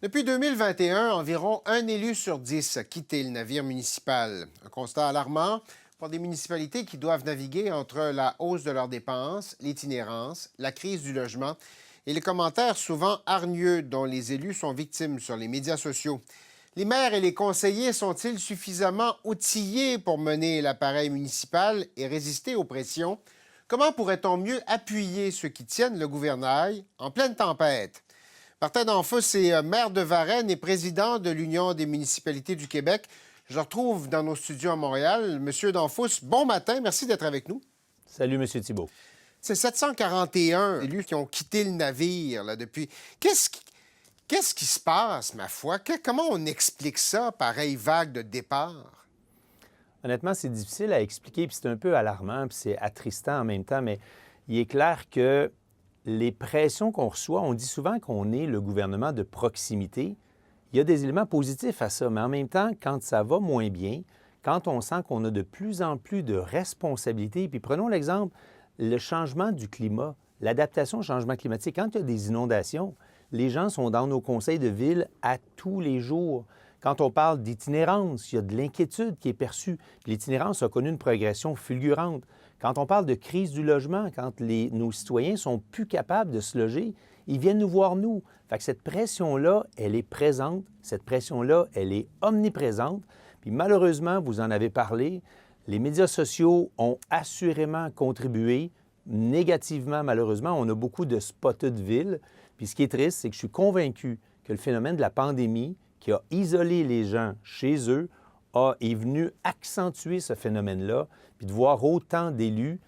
Depuis 2021, environ un élu sur 10 a quitté le navire municipal. Un constat alarmant pour des municipalités qui doivent naviguer entre la hausse de leurs dépenses, l'itinérance, la crise du logement et les commentaires souvent hargneux dont les élus sont victimes sur les médias sociaux. Les maires et les conseillers sont-ils suffisamment outillés pour mener l'appareil municipal et résister aux pressions? Comment pourrait-on mieux appuyer ceux qui tiennent le gouvernail en pleine tempête? Martin Danfous est maire de Varennes et président de l'Union des municipalités du Québec. Je le retrouve dans nos studios à Montréal. Monsieur Danfous, bon matin, merci d'être avec nous. Salut, M. Thibault. C'est 741 élus qui ont quitté le navire là, depuis. Qu'est-ce qui se passe, ma foi? Comment on explique ça, pareille vague de départ? Honnêtement, c'est difficile à expliquer, puis c'est un peu alarmant, puis c'est attristant en même temps, mais il est clair que les pressions qu'on reçoit, on dit souvent qu'on est le gouvernement de proximité. Il y a des éléments positifs à ça, mais en même temps, quand ça va moins bien, quand on sent qu'on a de plus en plus de responsabilités, puis prenons l'exemple, le changement du climat, l'adaptation au changement climatique. Quand il y a des inondations, les gens sont dans nos conseils de ville à tous les jours. Quand on parle d'itinérance, il y a de l'inquiétude qui est perçue. L'itinérance a connu une progression fulgurante. Quand on parle de crise du logement, quand nos citoyens sont plus capables de se loger, ils viennent nous voir, nous. Fait que cette pression-là, elle est présente. Cette pression-là, elle est omniprésente. Puis malheureusement, vous en avez parlé, les médias sociaux ont assurément contribué négativement, malheureusement. On a beaucoup de spotted ville. Puis ce qui est triste, c'est que je suis convaincu que le phénomène de la pandémie qui a isolé les gens chez eux est venu accentuer ce phénomène-là, puis de voir autant d'élus,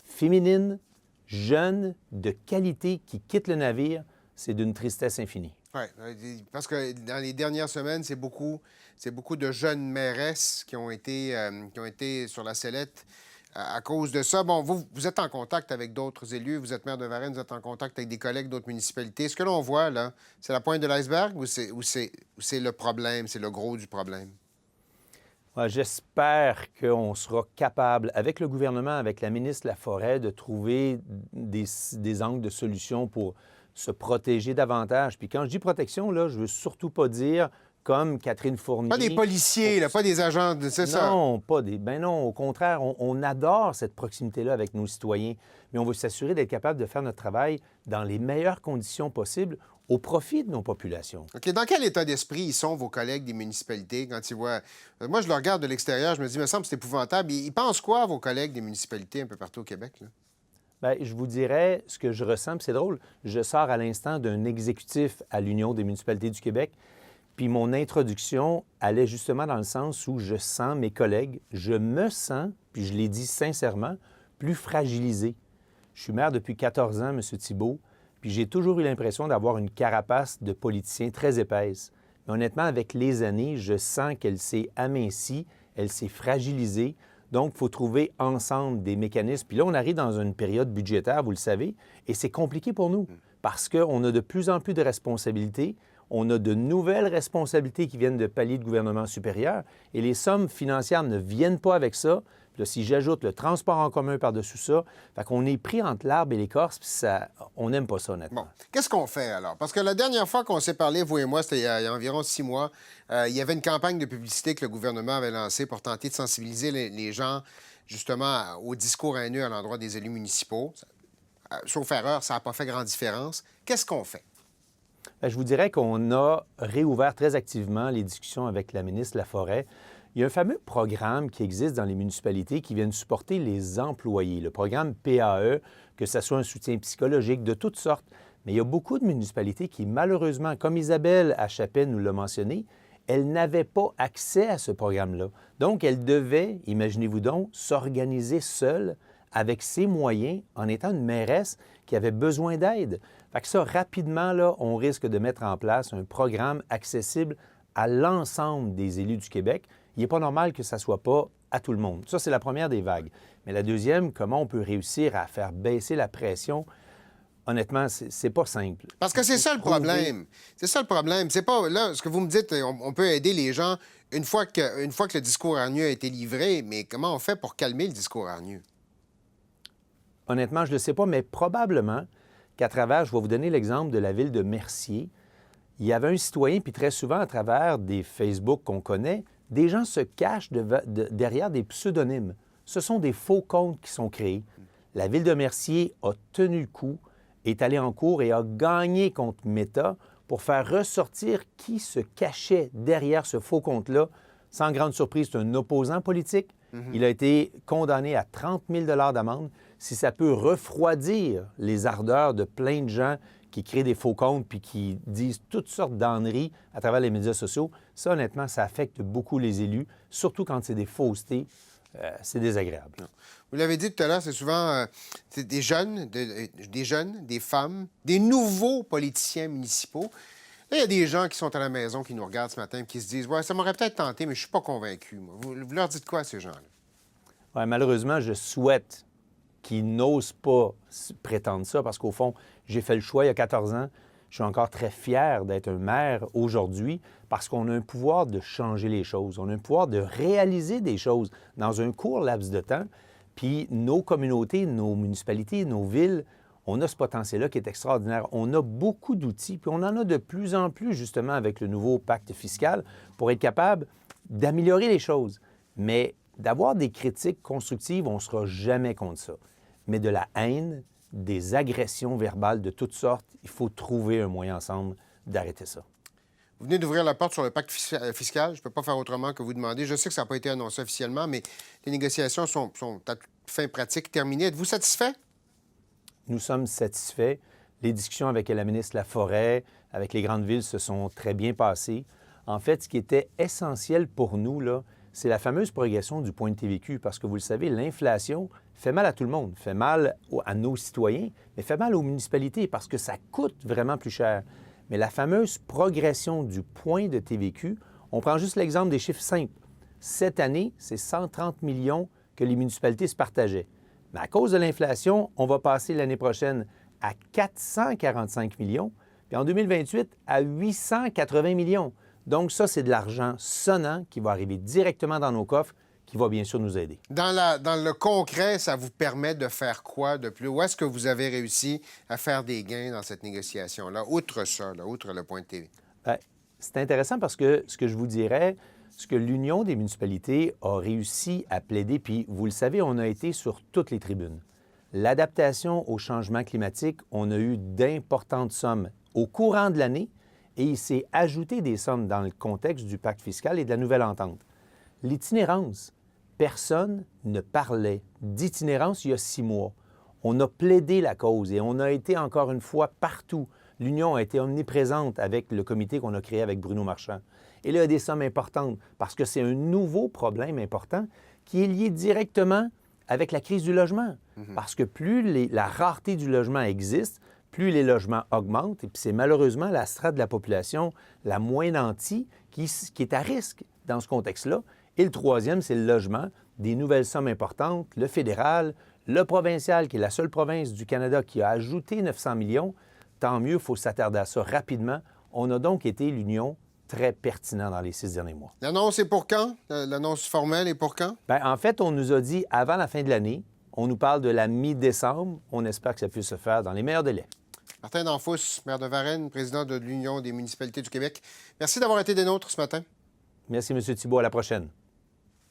féminines, jeunes, de qualité qui quittent le navire, c'est d'une tristesse infinie. Oui, parce que dans les dernières semaines, c'est beaucoup de jeunes mairesses qui ont été sur la sellette à cause de ça. Bon, vous êtes en contact avec d'autres élus, vous êtes maire de Varennes, vous êtes en contact avec des collègues d'autres municipalités. Ce que l'on voit, là, c'est la pointe de l'iceberg ou c'est le problème, c'est le gros du problème? Ouais, j'espère qu'on sera capable, avec le gouvernement, avec la ministre de la Forêt, de trouver des angles de solution pour se protéger davantage. Puis quand je dis protection, là, je veux surtout pas dire comme Catherine Fournier. Pas des policiers, là, pas des agents, c'est ça? Non, pas des... Ben non, au contraire, on adore cette proximité-là avec nos citoyens, mais on veut s'assurer d'être capable de faire notre travail dans les meilleures conditions possibles au profit de nos populations. OK. Dans quel état d'esprit ils sont, vos collègues des municipalités, quand ils voient... Moi, je le regarde de l'extérieur, je me dis, il me semble que c'est épouvantable. Ils pensent quoi, vos collègues des municipalités un peu partout au Québec, là? Bien, je vous dirais ce que je ressens, puis c'est drôle, je sors à l'instant d'un exécutif à l'Union des municipalités du Québec, puis mon introduction allait justement dans le sens où je sens mes collègues, je me sens, puis je l'ai dit sincèrement, plus fragilisé. Je suis maire depuis 14 ans, M. Thibault, puis j'ai toujours eu l'impression d'avoir une carapace de politicien très épaisse. Mais honnêtement, avec les années, je sens qu'elle s'est amincie, elle s'est fragilisée. Donc, il faut trouver ensemble des mécanismes. Puis là, on arrive dans une période budgétaire, vous le savez, et c'est compliqué pour nous parce qu'on a de plus en plus de responsabilités. On a de nouvelles responsabilités qui viennent de paliers de gouvernement supérieur et les sommes financières ne viennent pas avec ça. Puis là, si j'ajoute le transport en commun par-dessus ça, fait qu'on est pris entre l'arbre et l'écorce, puis ça, on n'aime pas ça, honnêtement. Bon, qu'est-ce qu'on fait alors? Parce que la dernière fois qu'on s'est parlé, vous et moi, c'était il y a environ 6 mois, il y avait une campagne de publicité que le gouvernement avait lancée pour tenter de sensibiliser les gens, justement, au discours haineux à l'endroit des élus municipaux. Sauf erreur, ça n'a pas fait grande différence. Qu'est-ce qu'on fait? Bien, je vous dirais qu'on a réouvert très activement les discussions avec la ministre de la Forêt. Il y a un fameux programme qui existe dans les municipalités qui viennent supporter les employés, le programme PAE, que ce soit un soutien psychologique de toutes sortes. Mais il y a beaucoup de municipalités qui, malheureusement, comme Isabelle à Chapelle nous l'a mentionné, elles n'avaient pas accès à ce programme-là. Donc, elles devaient, imaginez-vous donc, s'organiser seules avec ses moyens en étant une mairesse qui avait besoin d'aide. Fait que ça, rapidement, là, on risque de mettre en place un programme accessible à l'ensemble des élus du Québec. Il n'est pas normal que ça ne soit pas à tout le monde. Ça, c'est la première des vagues. Mais la deuxième, comment on peut réussir à faire baisser la pression? Honnêtement, c'est pas simple. Parce que c'est ça le problème. C'est ça le problème. C'est pas, là, ce que vous me dites, on peut aider les gens une fois que le discours hargneux a été livré, mais comment on fait pour calmer le discours hargneux? Honnêtement, je ne le sais pas, mais probablement qu'à travers, je vais vous donner l'exemple de la ville de Mercier. il y avait un citoyen, puis très souvent, à travers des Facebook qu'on connaît, des gens se cachent derrière des pseudonymes. Ce sont des faux comptes qui sont créés. La Ville de Mercier a tenu le coup, est allée en cours et a gagné contre Meta pour faire ressortir qui se cachait derrière ce faux compte-là. Sans grande surprise, c'est un opposant politique. Il a été condamné à 30 000 d'amende. Si ça peut refroidir les ardeurs de plein de gens qui créent des faux comptes puis qui disent toutes sortes d'âneries à travers les médias sociaux, ça, honnêtement, ça affecte beaucoup les élus, surtout quand c'est des faussetés. C'est désagréable. Vous l'avez dit tout à l'heure, c'est souvent des jeunes, des femmes, des nouveaux politiciens municipaux. Là, il y a des gens qui sont à la maison, qui nous regardent ce matin et qui se disent « Ouais, ça m'aurait peut-être tenté, mais je suis pas convaincu. » Vous leur dites quoi à ces gens-là? Ouais, malheureusement, je souhaite qu'ils n'osent pas prétendre ça parce qu'au fond, j'ai fait le choix il y a 14 ans. Je suis encore très fier d'être un maire aujourd'hui parce qu'on a un pouvoir de changer les choses. On a un pouvoir de réaliser des choses dans un court laps de temps. Puis nos communautés, nos municipalités, nos villes, on a ce potentiel-là qui est extraordinaire. On a beaucoup d'outils, puis on en a de plus en plus, justement, avec le nouveau pacte fiscal, pour être capable d'améliorer les choses. Mais d'avoir des critiques constructives, on ne sera jamais contre ça. Mais de la haine, des agressions verbales de toutes sortes, il faut trouver un moyen ensemble d'arrêter ça. Vous venez d'ouvrir la porte sur le pacte fiscal. Je ne peux pas faire autrement que vous demander. Je sais que ça n'a pas été annoncé officiellement, mais les négociations sont à toute fin pratique terminées. Êtes-vous satisfait? Nous sommes satisfaits. Les discussions avec la ministre Laforêt, avec les grandes villes, se sont très bien passées. En fait, ce qui était essentiel pour nous, là, c'est la fameuse progression du point de TVQ, parce que vous le savez, l'inflation fait mal à tout le monde, fait mal à nos citoyens, mais fait mal aux municipalités parce que ça coûte vraiment plus cher. Mais la fameuse progression du point de TVQ, on prend juste l'exemple des chiffres simples. Cette année, c'est 130 millions que les municipalités se partageaient. Mais à cause de l'inflation, on va passer l'année prochaine à 445 millions, puis en 2028 à 880 millions. Donc ça, c'est de l'argent sonnant qui va arriver directement dans nos coffres, qui va bien sûr nous aider. Dans le concret, ça vous permet de faire quoi de plus? Où est-ce que vous avez réussi à faire des gains dans cette négociation-là, outre ça, là, outre le point de TV? Bien, c'est intéressant parce que ce que je vous dirais, ce que l'Union des municipalités a réussi à plaider, puis vous le savez, on a été sur toutes les tribunes. L'adaptation au changement climatique, on a eu d'importantes sommes au courant de l'année et il s'est ajouté des sommes dans le contexte du pacte fiscal et de la nouvelle entente. L'itinérance, personne ne parlait d'itinérance il y a 6 mois. On a plaidé la cause et on a été encore une fois partout. L'Union a été omniprésente avec le comité qu'on a créé avec Bruno Marchand. Et là, il y a des sommes importantes parce que c'est un nouveau problème important qui est lié directement avec la crise du logement. Parce que plus la rareté du logement existe, plus les logements augmentent. Et puis c'est malheureusement la strate de la population la moins nantie qui est à risque dans ce contexte-là. Et le troisième, c'est le logement, des nouvelles sommes importantes, le fédéral, le provincial, qui est la seule province du Canada qui a ajouté 900 millions. Tant mieux, il faut s'attarder à ça rapidement. On a donc été l'union très pertinent dans les 6 derniers mois. L'annonce est pour quand? L'annonce formelle est pour quand? Bien, en fait, on nous a dit avant la fin de l'année. On nous parle de la mi-décembre. On espère que ça puisse se faire dans les meilleurs délais. Martin Danfous, maire de Varennes, président de l'Union des municipalités du Québec. Merci d'avoir été des nôtres ce matin. Merci, M. Thibault. À la prochaine.